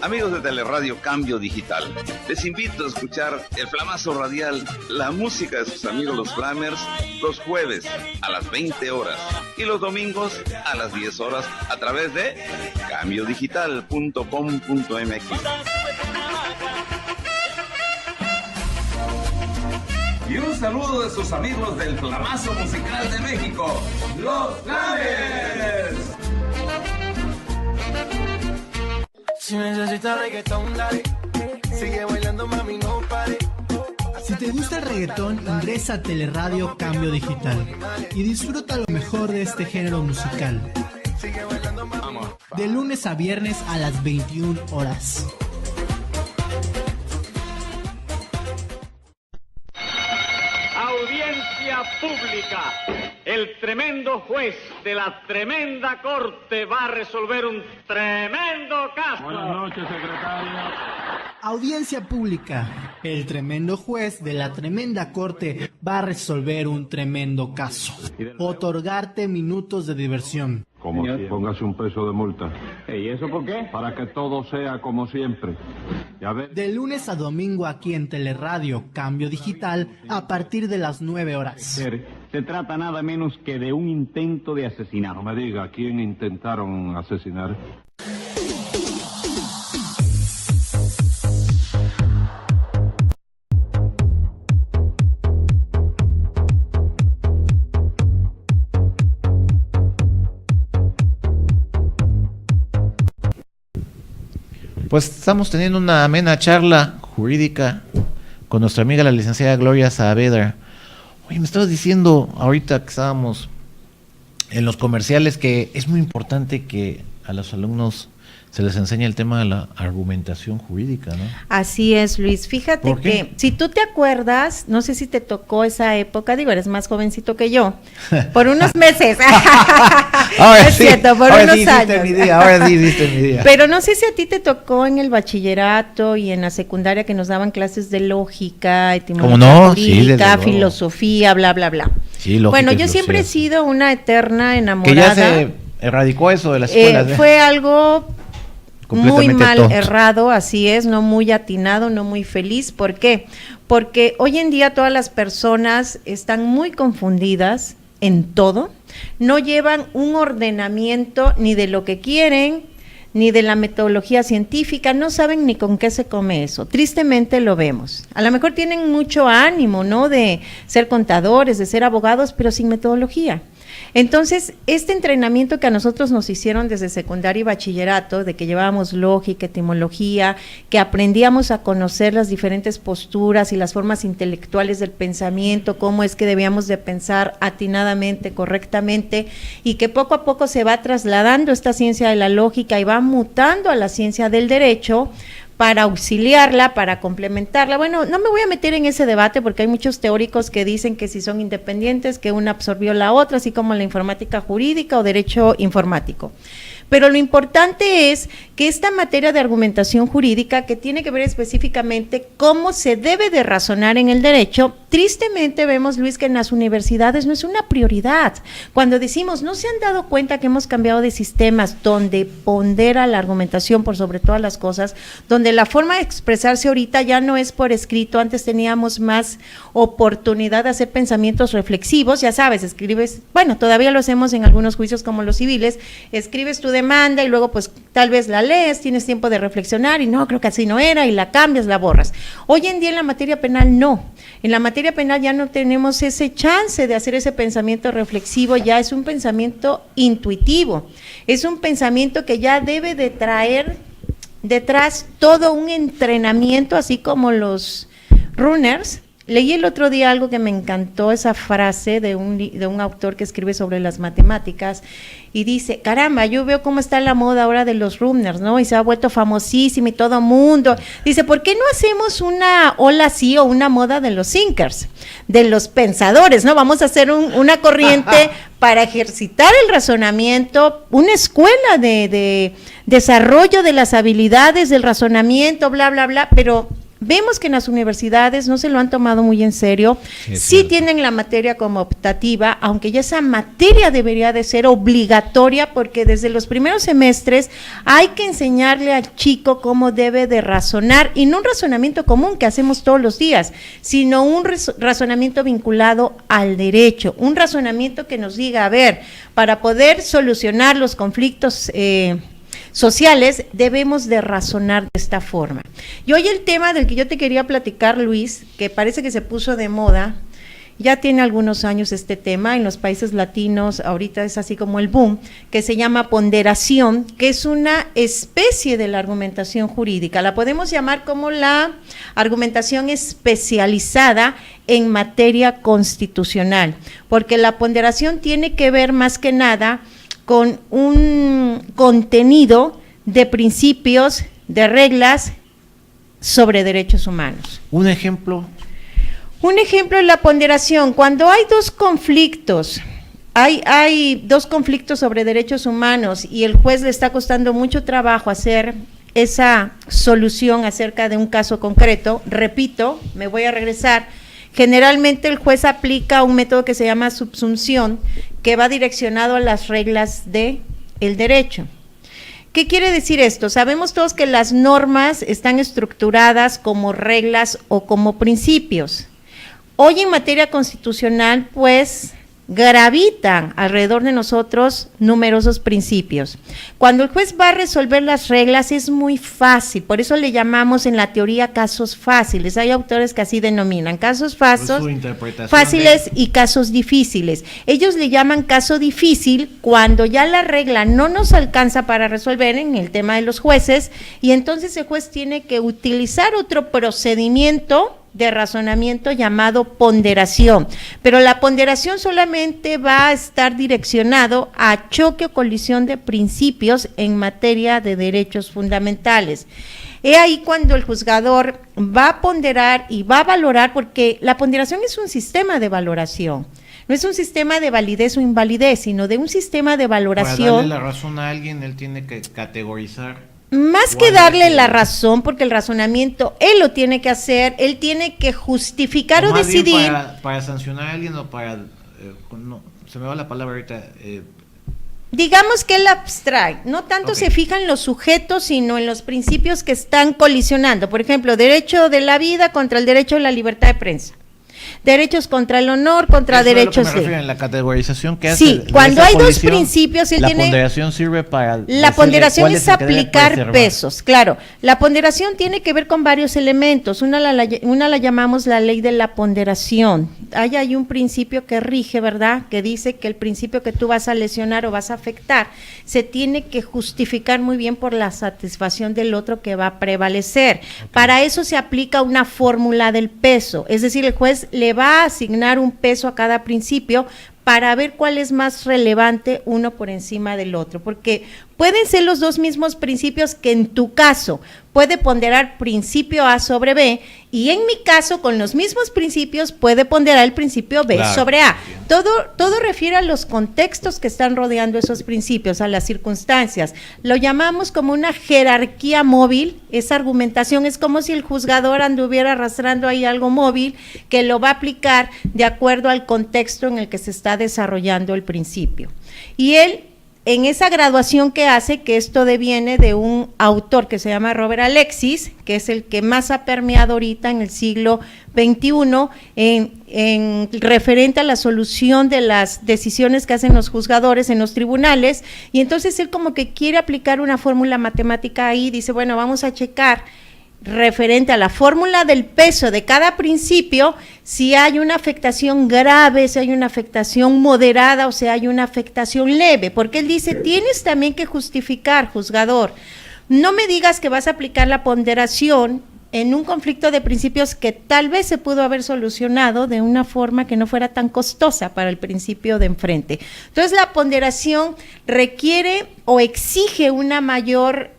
Amigos de Teleradio Cambio Digital, les invito a escuchar el Flamazo Radial, la música de sus amigos los Flamers, los jueves a las 20 horas y los domingos a las 10 horas a través de cambiodigital.com.mx. Y un saludo de sus amigos del Flamazo Musical de México, los Flamers. Si necesitas reggaetón, dale. Sigue bailando, mami, no pare. Si te gusta el reggaetón, ingresa a Teleradio Cambio Digital y disfruta lo mejor de este género musical. De lunes a viernes a las 21 horas. Audiencia pública. El tremendo juez de la tremenda corte va a resolver un tremendo caso. Buenas noches, secretario. Audiencia pública. El tremendo juez de la tremenda corte va a resolver un tremendo caso. Otorgarte minutos de diversión. Como si póngase un peso de multa. ¿Y eso por qué? Para que todo sea como siempre. Ya ves. De lunes a domingo aquí en Teleradio Cambio Digital a partir de las 9 horas. Se trata nada menos que de un intento de asesinato. No me diga, ¿a quién intentaron asesinar? Pues estamos teniendo una amena charla jurídica con nuestra amiga la licenciada Gloria Saavedra. Oye, me estabas diciendo ahorita que estábamos en los comerciales que es muy importante que a los alumnos se les enseña el tema de la argumentación jurídica, ¿no? Así es, Luis. Fíjate que si tú te acuerdas, no sé si te tocó esa época, digo, eres más jovencito que yo, por unos meses. Ahora es sí, cierto, por ahora unos sí años. Ahora sí hiciste mi día. Pero no sé si a ti te tocó en el bachillerato y en la secundaria que nos daban clases de lógica, etimología jurídica, filosofía, bla, bla, bla. Sí, bueno, yo siempre he sido una eterna enamorada. Que ya se erradicó eso de las escuelas. Fue algo muy mal errado, así es, no muy atinado, no muy feliz. ¿Por qué? Porque hoy en día todas las personas están muy confundidas en todo, no llevan un ordenamiento ni de lo que quieren, ni de la metodología científica, no saben ni con qué se come eso. Tristemente lo vemos. A lo mejor tienen mucho ánimo, ¿no?, de ser contadores, de ser abogados, pero sin metodología. Entonces, este entrenamiento que a nosotros nos hicieron desde secundaria y bachillerato, de que llevábamos lógica, etimología, que aprendíamos a conocer las diferentes posturas y las formas intelectuales del pensamiento, cómo es que debíamos de pensar atinadamente, correctamente, y que poco a poco se va trasladando esta ciencia de la lógica y va mutando a la ciencia del derecho, para auxiliarla, para complementarla. Bueno, no me voy a meter en ese debate porque hay muchos teóricos que dicen que si son independientes, que una absorbió la otra, así como la informática jurídica o derecho informático. Pero lo importante es que esta materia de argumentación jurídica, que tiene que ver específicamente cómo se debe de razonar en el derecho, tristemente vemos, Luis, que en las universidades no es una prioridad. Cuando decimos, ¿no se han dado cuenta que hemos cambiado de sistemas donde pondera la argumentación por sobre todas las cosas, donde la forma de expresarse ahorita ya no es por escrito? Antes teníamos más oportunidad de hacer pensamientos reflexivos, ya sabes, escribes, bueno, todavía lo hacemos en algunos juicios como los civiles, escribes tu demanda y luego pues tal vez la lees, tienes tiempo de reflexionar y no, creo que así no era, y la cambias, la borras. Hoy en día en la materia penal no, en la materia penal ya no tenemos ese chance de hacer ese pensamiento reflexivo, ya es un pensamiento intuitivo, es un pensamiento que ya debe de traer detrás todo un entrenamiento, así como los runners. Leí el otro día algo que me encantó, esa frase de un autor que escribe sobre las matemáticas, y dice, caramba, yo veo cómo está la moda ahora de los runners, ¿no? Y se ha vuelto famosísima y todo mundo. Dice, ¿por qué no hacemos una ola así o una moda de los thinkers, de los pensadores, ¿no? Vamos a hacer una corriente para ejercitar el razonamiento, una escuela de desarrollo de las habilidades del razonamiento, bla, bla, bla, pero vemos que en las universidades no se lo han tomado muy en serio, sí tienen la materia como optativa, aunque ya esa materia debería de ser obligatoria, porque desde los primeros semestres hay que enseñarle al chico cómo debe de razonar, y no un razonamiento común que hacemos todos los días, sino un razonamiento vinculado al derecho, un razonamiento que nos diga, a ver, para poder solucionar los conflictos sociales, debemos de razonar de esta forma. Y hoy el tema del que yo te quería platicar, Luis, que parece que se puso de moda, ya tiene algunos años este tema, en los países latinos ahorita es así como el boom, que se llama ponderación, que es una especie de la argumentación jurídica, la podemos llamar como la argumentación especializada en materia constitucional, porque la ponderación tiene que ver más que nada con un contenido de principios, de reglas sobre derechos humanos. ¿Un ejemplo? Un ejemplo es la ponderación. Cuando hay dos conflictos, hay dos conflictos sobre derechos humanos y el juez le está costando mucho trabajo hacer esa solución acerca de un caso concreto, repito, me voy a regresar. Generalmente el juez aplica un método que se llama subsunción, que va direccionado a las reglas del derecho. ¿Qué quiere decir esto? Sabemos todos que las normas están estructuradas como reglas o como principios. Hoy en materia constitucional, pues, gravitan alrededor de nosotros numerosos principios. Cuando el juez va a resolver las reglas es muy fácil, por eso le llamamos en la teoría casos fáciles. Hay autores que así denominan casos fáciles y casos difíciles. Ellos le llaman caso difícil cuando ya la regla no nos alcanza para resolver en el tema de los jueces, y entonces el juez tiene que utilizar otro procedimiento de razonamiento llamado ponderación, pero la ponderación solamente va a estar direccionado a choque o colisión de principios en materia de derechos fundamentales. He ahí cuando el juzgador va a ponderar y va a valorar, porque la ponderación es un sistema de valoración, no es un sistema de validez o invalidez, sino de un sistema de valoración. Para darle la razón a alguien, él tiene que categorizar. Más que darle la razón, porque el razonamiento él lo tiene que hacer, él tiene que justificar o decidir. Para sancionar a alguien o para, no, se me va la palabra ahorita. Digamos que él abstrae, no tanto se fija en los sujetos, sino en los principios que están colisionando. Por ejemplo, derecho de la vida contra el derecho a la libertad de prensa. Derechos contra el honor, contra derechos de... En la categorización que hace. Sí, cuando hay dos principios, él tiene... La ponderación sirve para... La ponderación es aplicar pesos, claro. La ponderación tiene que ver con varios elementos. Una la llamamos la ley de la ponderación. Hay un principio que rige, ¿verdad? Que dice que el principio que tú vas a lesionar o vas a afectar se tiene que justificar muy bien por la satisfacción del otro que va a prevalecer. Para eso se aplica una fórmula del peso, es decir, el juez le va a asignar un peso a cada principio para ver cuál es más relevante uno por encima del otro, porque pueden ser los dos mismos principios que en tu caso puede ponderar principio A sobre B, y en mi caso con los mismos principios puede ponderar el principio B sobre A. Todo refiere a los contextos que están rodeando esos principios, a las circunstancias. Lo llamamos como una jerarquía móvil. Esa argumentación es como si el juzgador anduviera arrastrando ahí algo móvil que lo va a aplicar de acuerdo al contexto en el que se está desarrollando el principio. Y él, en esa graduación que hace, que esto deviene de un autor que se llama Robert Alexis, que es el que más ha permeado ahorita en el siglo XXI en referente a la solución de las decisiones que hacen los juzgadores en los tribunales, y entonces él como que quiere aplicar una fórmula matemática ahí, dice, bueno, vamos a checar referente a la fórmula del peso de cada principio, si hay una afectación grave, si hay una afectación moderada o si hay una afectación leve, porque él dice, tienes también que justificar, juzgador, no me digas que vas a aplicar la ponderación en un conflicto de principios que tal vez se pudo haber solucionado de una forma que no fuera tan costosa para el principio de enfrente. Entonces la ponderación requiere o exige un mayor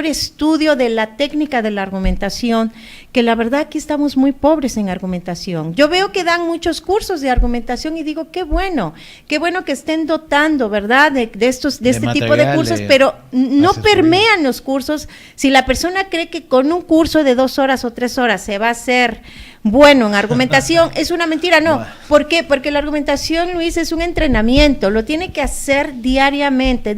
estudio de la técnica de la argumentación, que la verdad aquí estamos muy pobres en argumentación. Yo veo que dan muchos cursos de argumentación y digo, qué bueno que estén dotando, ¿verdad?, de este tipo de cursos, pero no permean los cursos. Si la persona cree que con un curso de 2 horas o 3 horas se va a hacer bueno en argumentación, es una mentira. No, ¿por qué? Porque la argumentación, Luis, es un entrenamiento, lo tiene que hacer diariamente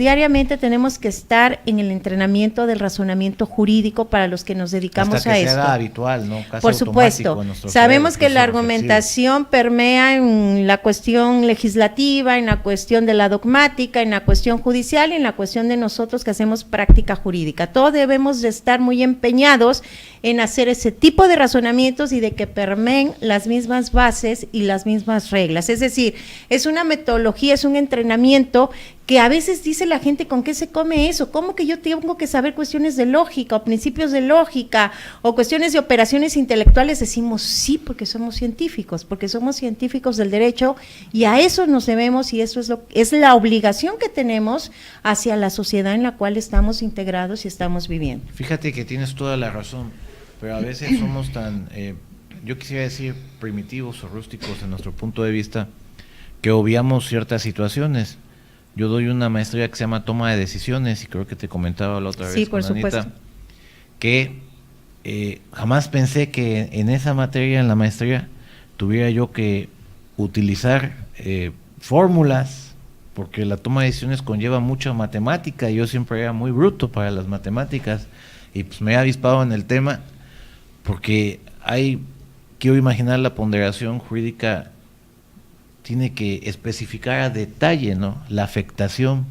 tenemos que estar en el entrenamiento del razonamiento jurídico para los que nos dedicamos hasta que a esto. sea habitual, ¿no? Casi por supuesto, sabemos que la argumentación permea en la cuestión legislativa, en la cuestión de la dogmática, en la cuestión judicial y en la cuestión de nosotros que hacemos práctica jurídica. Todos debemos de estar muy empeñados en hacer ese tipo de razonamientos y de que permeen las mismas bases y las mismas reglas. Es decir, es una metodología, es un entrenamiento que a veces dice la gente, ¿con qué se come eso? ¿Cómo que yo tengo que saber cuestiones de lógica o principios de lógica o cuestiones de operaciones intelectuales? Decimos sí, porque somos científicos del derecho, y a eso nos debemos, y eso es la obligación que tenemos hacia la sociedad en la cual estamos integrados y estamos viviendo. Fíjate que tienes toda la razón, pero a veces somos tan, yo quisiera decir, primitivos o rústicos en nuestro punto de vista, que obviamos ciertas situaciones. Yo doy una maestría que se llama Toma de Decisiones, y creo que te comentaba la otra vez, sí, por con Anita, supuesto, que jamás pensé que en esa materia, en la maestría, tuviera yo que utilizar fórmulas, porque la toma de decisiones conlleva mucha matemática, y yo siempre era muy bruto para las matemáticas, y pues me he avispado en el tema, porque quiero imaginar, la ponderación jurídica tiene que especificar a detalle, ¿no?, la afectación.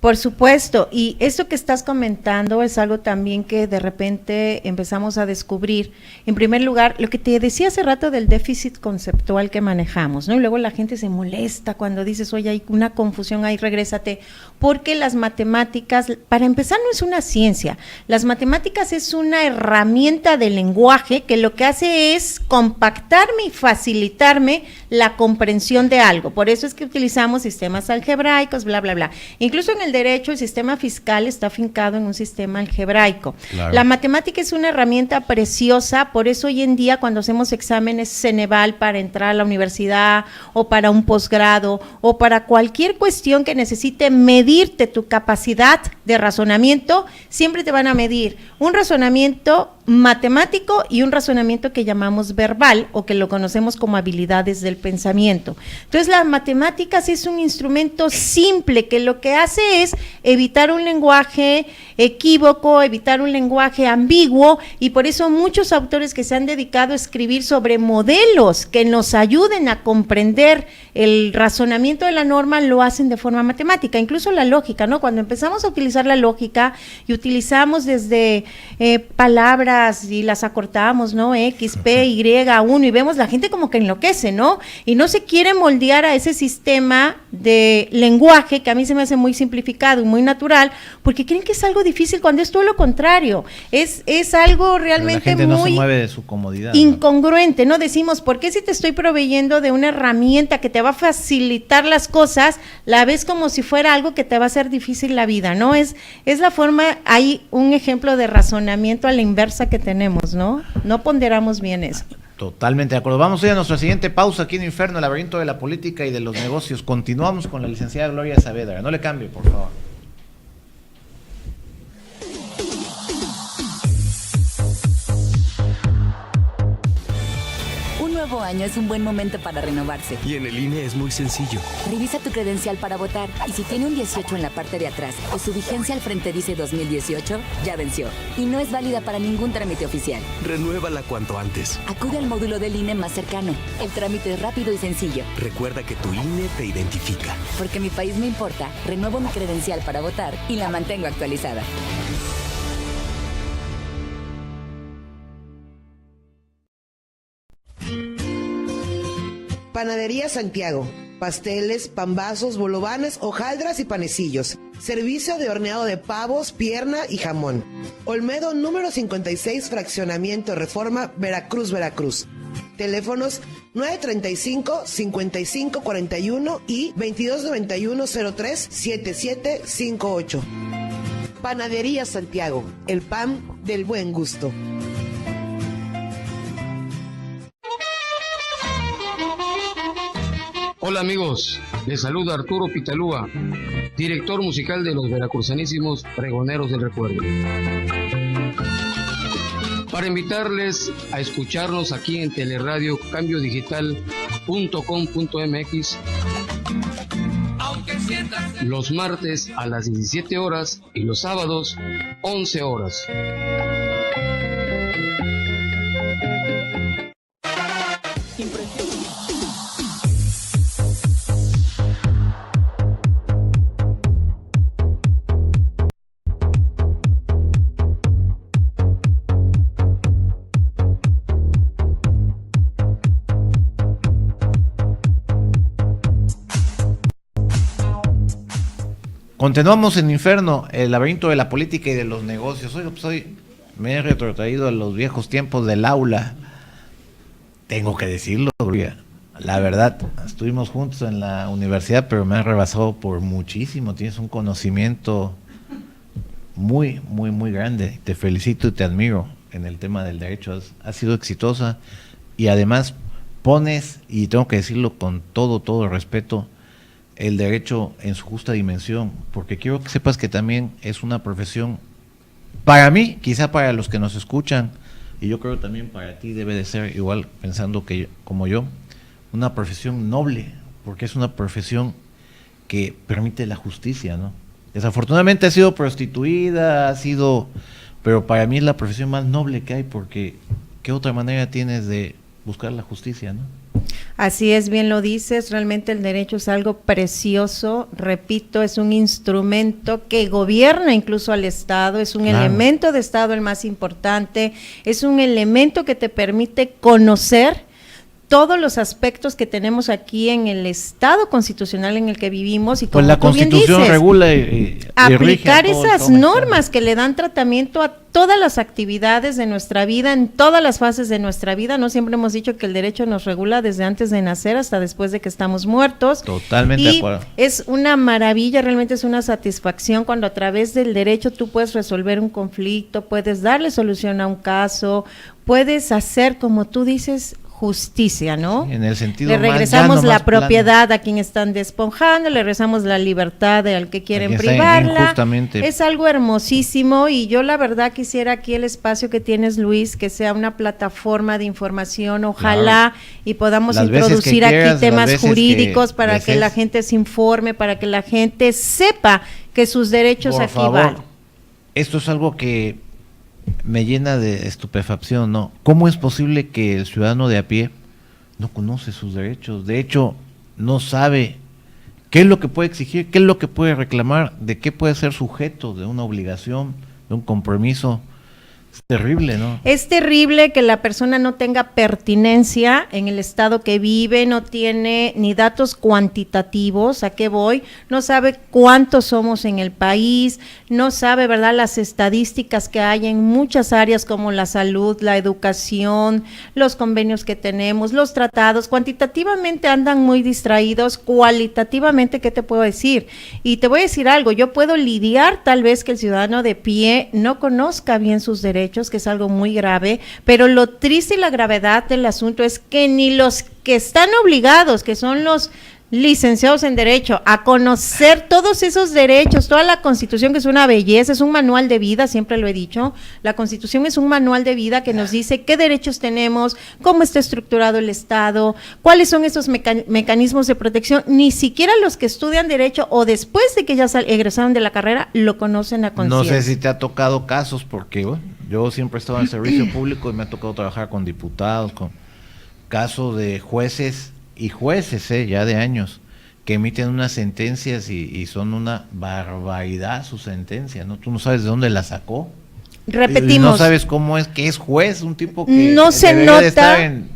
Por supuesto, y esto que estás comentando es algo también que de repente empezamos a descubrir. En primer lugar, lo que te decía hace rato del déficit conceptual que manejamos, ¿no? Y luego la gente se molesta cuando dices, oye, hay una confusión ahí, regrésate, porque las matemáticas, para empezar, no es una ciencia. Las matemáticas es una herramienta de lenguaje que lo que hace es compactarme y facilitarme la comprensión de algo. Por eso es que utilizamos sistemas algebraicos, bla, bla, bla. Incluso en el derecho, el sistema fiscal está afincado en un sistema algebraico. Claro. La matemática es una herramienta preciosa, por eso hoy en día cuando hacemos exámenes Ceneval para entrar a la universidad o para un posgrado o para cualquier cuestión que necesite medirte tu capacidad de razonamiento, siempre te van a medir un razonamiento matemático y un razonamiento que llamamos verbal o que lo conocemos como habilidades del pensamiento. Entonces las matemáticas es un instrumento simple que lo que hace es evitar un lenguaje equívoco, evitar un lenguaje ambiguo, y por eso muchos autores que se han dedicado a escribir sobre modelos que nos ayuden a comprender el razonamiento de la norma lo hacen de forma matemática, incluso la lógica, ¿no? Cuando empezamos a utilizar la lógica y utilizamos desde palabras letras y las acortamos, ¿no? X, P, Y, 1, y vemos la gente como que enloquece, ¿no? Y no se quiere moldear a ese sistema de lenguaje que a mí se me hace muy simplificado y muy natural, porque creen que es algo difícil cuando es todo lo contrario. Es algo realmente la gente muy no se mueve de su comodidad, incongruente, ¿no? Decimos, ¿por qué si te estoy proveyendo de una herramienta que te va a facilitar las cosas, la ves como si fuera algo que te va a hacer difícil la vida, ¿no? Es la forma, hay un ejemplo de razonamiento a la inversa que tenemos, ¿no? No ponderamos bien eso. Totalmente de acuerdo. Vamos a ir a nuestra siguiente pausa aquí en Inferno, el laberinto de la política y de los negocios. Continuamos con la licenciada Gloria Saavedra. No le cambie, por favor. Nuevo año es un buen momento para renovarse. Y en el INE es muy sencillo. Revisa tu credencial para votar y si tiene un 18 en la parte de atrás o su vigencia al frente dice 2018, ya venció y no es válida para ningún trámite oficial. Renuévala cuanto antes. Acude al módulo del INE más cercano. El trámite es rápido y sencillo. Recuerda que tu INE te identifica. Porque mi país me importa, renuevo mi credencial para votar y la mantengo actualizada. Panadería Santiago. Pasteles, pambazos, bolovanes, hojaldras y panecillos. Servicio de horneado de pavos, pierna y jamón. Olmedo número 56, Fraccionamiento Reforma, Veracruz, Veracruz. Teléfonos 935-5541 y 2291-03-7758. Panadería Santiago, el pan del buen gusto. Hola amigos, les saluda Arturo Pitalúa, director musical de los veracruzanísimos Pregoneros del Recuerdo. Para invitarles a escucharnos aquí en Teleradio cambiodigital.com.mx los martes a las 17 horas y los sábados 11 horas. Continuamos en Inferno, el laberinto de la política y de los negocios. Oiga, pues hoy me he retrotraído a los viejos tiempos del aula. Tengo que decirlo, Gloria. La verdad, estuvimos juntos en la universidad, pero me has rebasado por muchísimo. Tienes un conocimiento muy, muy, muy grande. Te felicito y te admiro en el tema del derecho. Has sido exitosa y además pones, y tengo que decirlo con todo respeto, el derecho en su justa dimensión, porque quiero que sepas que también es una profesión, para mí, quizá para los que nos escuchan, y yo creo también para ti debe de ser igual, pensando que como yo, una profesión noble, porque es una profesión que permite la justicia, ¿no? Desafortunadamente ha sido prostituida, pero para mí es la profesión más noble que hay, porque ¿qué otra manera tienes de buscar la justicia, no? Así es, bien lo dices, realmente el derecho es algo precioso, repito, es un instrumento que gobierna incluso al Estado, es un elemento de Estado el más importante, es un elemento que te permite conocer todos los aspectos que tenemos aquí en el Estado constitucional en el que vivimos y como pues la Constitución dices, regula y aplicar esas normas que le dan tratamiento a todas las actividades de nuestra vida, en todas las fases de nuestra vida. No siempre hemos dicho que el derecho nos regula desde antes de nacer hasta después de que estamos muertos. Totalmente de acuerdo. Es una maravilla, realmente es una satisfacción cuando a través del derecho tú puedes resolver un conflicto, puedes darle solución a un caso, puedes hacer, como tú dices, justicia, ¿no? Sí, en el sentido le regresamos más llano, la más propiedad a quien están desponjando, le regresamos la libertad al que quieren privarla. Es algo hermosísimo y yo la verdad quisiera aquí el espacio que tienes, Luis, que sea una plataforma de información, ojalá, y podamos introducir aquí temas jurídicos para que la gente se informe, para que la gente sepa que sus derechos aquí valen. Esto es algo que me llena de estupefacción, ¿no? ¿Cómo es posible que el ciudadano de a pie no conoce sus derechos? De hecho, no sabe qué es lo que puede exigir, qué es lo que puede reclamar, de qué puede ser sujeto de una obligación, de un compromiso. Es terrible, ¿no? Es terrible que la persona no tenga pertinencia en el estado que vive, no tiene ni datos cuantitativos, ¿a qué voy? No sabe cuántos somos en el país, no sabe, ¿verdad?, las estadísticas que hay en muchas áreas como la salud, la educación, los convenios que tenemos, los tratados. Cuantitativamente andan muy distraídos, cualitativamente, ¿qué te puedo decir? Y te voy a decir algo, yo puedo lidiar tal vez que el ciudadano de pie no conozca bien sus derechos, que es algo muy grave, pero lo triste y la gravedad del asunto es que ni los que están obligados, que son los licenciados en Derecho, a conocer todos esos derechos, toda la Constitución, que es una belleza, es un manual de vida, siempre lo he dicho, la Constitución es un manual de vida que nos dice qué derechos tenemos, cómo está estructurado el Estado, cuáles son esos mecanismos de protección. Ni siquiera los que estudian Derecho o después de que ya egresaron de la carrera lo conocen a conciencia. No sé si te ha tocado casos, porque bueno, yo siempre he estado en el servicio público y me ha tocado trabajar con diputados, con casos de jueces y jueces, ya de años, que emiten unas sentencias y son una barbaridad sus sentencias, ¿no? Tú no sabes de dónde la sacó. Repetimos. No sabes cómo es que es juez, un tipo que no se nota de estar en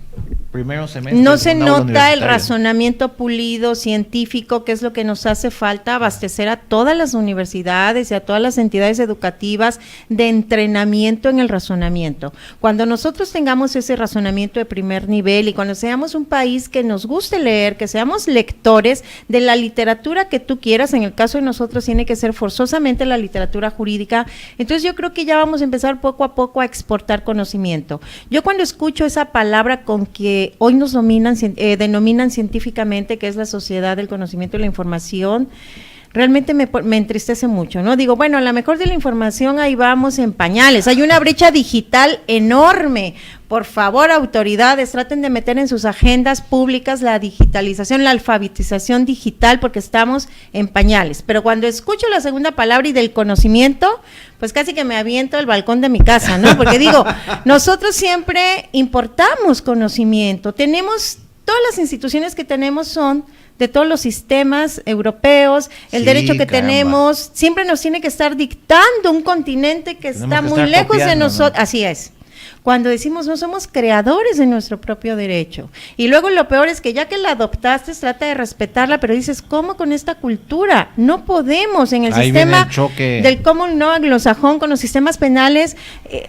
primero semestre. No se nota el razonamiento pulido, científico, que es lo que nos hace falta, abastecer a todas las universidades y a todas las entidades educativas de entrenamiento en el razonamiento. Cuando nosotros tengamos ese razonamiento de primer nivel y cuando seamos un país que nos guste leer, que seamos lectores de la literatura que tú quieras, en el caso de nosotros tiene que ser forzosamente la literatura jurídica, entonces yo creo que ya vamos a empezar poco a poco a exportar conocimiento. Yo cuando escucho esa palabra con que hoy nos denominan científicamente, que es la sociedad del conocimiento y la información, realmente me entristece mucho, ¿no? Digo, bueno, a lo mejor de la información ahí vamos en pañales, hay una brecha digital enorme. Por favor, autoridades, traten de meter en sus agendas públicas la digitalización, la alfabetización digital, porque estamos en pañales. Pero cuando escucho la segunda palabra y del conocimiento, pues casi que me aviento al balcón de mi casa, ¿no? Porque digo, nosotros siempre importamos conocimiento, tenemos, todas las instituciones que tenemos son de todos los sistemas europeos, el derecho que tenemos, siempre nos tiene que estar dictando un continente que está muy lejos de nosotros, ¿no? Así es. Cuando decimos no somos creadores de nuestro propio derecho. Y luego lo peor es que ya que la adoptaste, trata de respetarla, pero dices, ¿cómo con esta cultura? No podemos en el sistema del common law anglosajón, con los sistemas penales,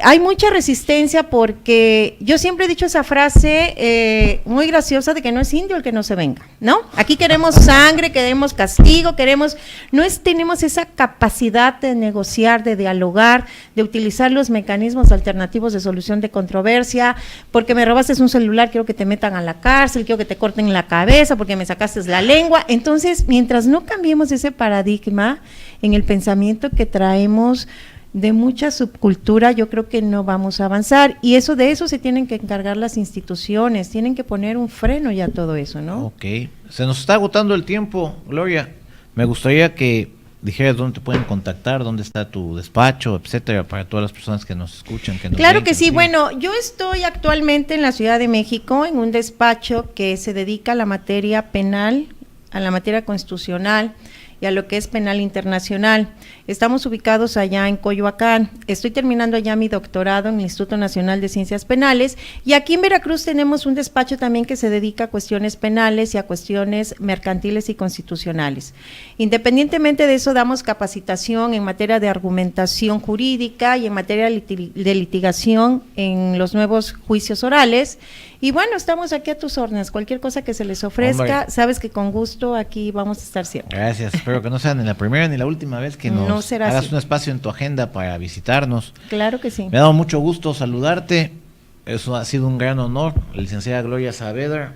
hay mucha resistencia porque yo siempre he dicho esa frase muy graciosa de que no es indio el que no se venga, ¿no? Aquí queremos sangre, queremos castigo, tenemos esa capacidad de negociar, de dialogar, de utilizar los mecanismos alternativos de solución de controversia. Porque me robaste un celular, quiero que te metan a la cárcel, quiero que te corten la cabeza, porque me sacaste la lengua. Entonces, mientras no cambiemos ese paradigma en el pensamiento que traemos de mucha subcultura, yo creo que no vamos a avanzar, y de eso se tienen que encargar las instituciones, tienen que poner un freno ya a todo eso, ¿no? Ok, se nos está agotando el tiempo, Gloria. Me gustaría que dijeras dónde te pueden contactar, dónde está tu despacho, etcétera, para todas las personas que nos escuchan. Claro que sí, bueno, yo estoy actualmente en la Ciudad de México en un despacho que se dedica a la materia penal, a la materia constitucional y a lo que es penal internacional. Estamos ubicados allá en Coyoacán. Estoy terminando allá mi doctorado en el Instituto Nacional de Ciencias Penales, y aquí en Veracruz tenemos un despacho también que se dedica a cuestiones penales y a cuestiones mercantiles y constitucionales. Independientemente de eso, damos capacitación en materia de argumentación jurídica y en materia de litigación en los nuevos juicios orales. Y bueno, estamos aquí a tus órdenes, cualquier cosa que se les ofrezca, sabes que con gusto aquí vamos a estar siempre. Gracias, espero que no sea ni la primera ni la última vez que nos hagas un espacio en tu agenda para visitarnos. Claro que sí. Me ha dado mucho gusto saludarte, eso ha sido un gran honor, licenciada Gloria Saavedra.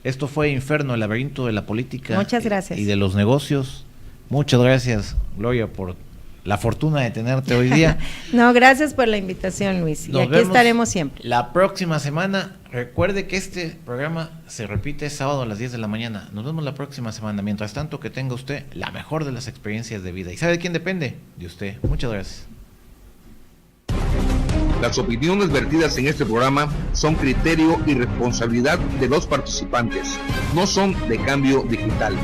Esto fue Inferno, el laberinto de la política. Muchas gracias. Y de los negocios. Muchas gracias, Gloria, por la fortuna de tenerte hoy día. No, gracias por la invitación, Luis. Y aquí estaremos siempre. La próxima semana, recuerde que este programa se repite sábado a las 10 de la mañana. Nos vemos la próxima semana. Mientras tanto, que tenga usted la mejor de las experiencias de vida. ¿Y sabe de quién depende? De usted. Muchas gracias. Las opiniones vertidas en este programa son criterio y responsabilidad de los participantes. No son de Cambio Digital.